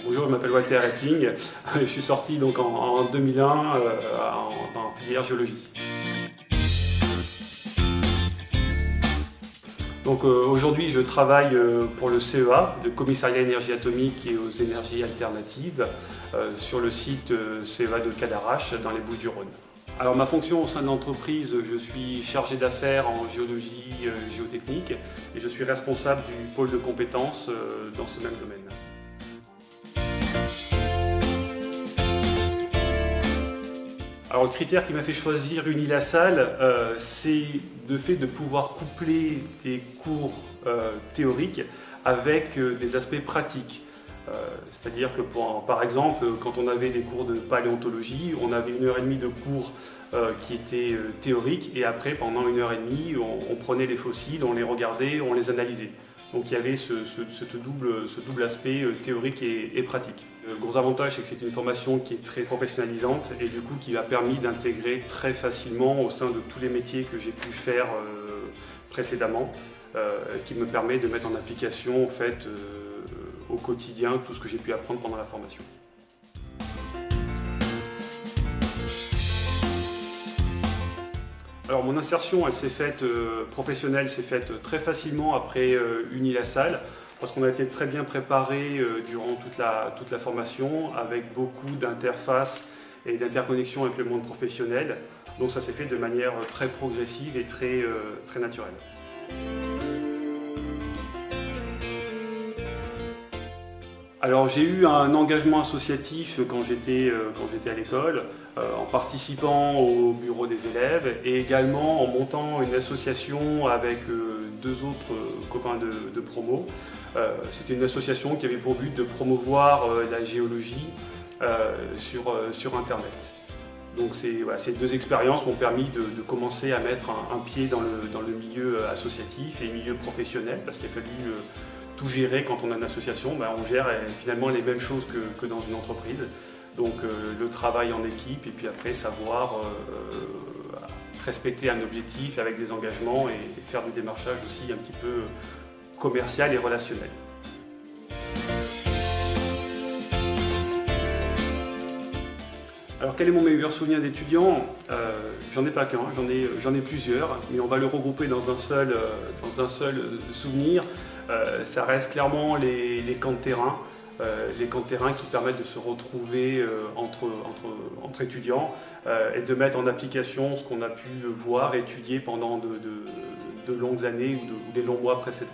Bonjour, je m'appelle Walter Epping. Je suis sorti donc en 2001 en filière géologie. Donc aujourd'hui, je travaille pour le CEA, le Commissariat Énergie Atomique et aux énergies alternatives, sur le site CEA de Cadarache, dans les Bouches-du-Rhône. Alors ma fonction au sein de l'entreprise, je suis chargé d'affaires en géologie géotechnique et je suis responsable du pôle de compétences dans ce même domaine. Alors le critère qui m'a fait choisir Unilassal, c'est le fait de pouvoir coupler des cours théoriques avec des aspects pratiques. C'est-à-dire que par exemple, quand on avait des cours de paléontologie, on avait 1h30 de cours qui étaient théoriques et après pendant 1h30 on prenait les fossiles, on les regardait, on les analysait. Donc il y avait ce double aspect théorique et pratique. Le gros avantage, c'est que c'est une formation qui est très professionnalisante et du coup qui m'a permis d'intégrer très facilement au sein de tous les métiers que j'ai pu faire précédemment, qui me permet de mettre en application en fait, au quotidien tout ce que j'ai pu apprendre pendant la formation. Alors mon insertion, elle s'est faite professionnelle, s'est faite très facilement après Unilassal, parce qu'on a été très bien préparé durant toute la formation, avec beaucoup d'interfaces et d'interconnexions avec le monde professionnel. Donc ça s'est fait de manière très progressive et très naturelle. Alors j'ai eu un engagement associatif quand j'étais à l'école, en participant au bureau des élèves et également en montant une association avec deux autres copains de promo. C'était une association qui avait pour but de promouvoir la géologie sur Internet. Donc ces deux expériences m'ont permis de commencer à mettre un pied dans le milieu associatif et le milieu professionnel, parce qu'il a fallu tout gérer quand on a une association. On gère finalement les mêmes choses que dans une entreprise. Donc le travail en équipe et puis après savoir respecter un objectif avec des engagements et faire du démarchage aussi un petit peu commercial et relationnel. Alors quel est mon meilleur souvenir d'étudiant? J'en ai pas qu'un, j'en ai plusieurs, mais on va le regrouper dans un seul souvenir. Ça reste clairement les camps de terrain. Les camps de terrain qui permettent de se retrouver entre étudiants et de mettre en application ce qu'on a pu voir et étudier pendant de longues années ou des longs mois précédents.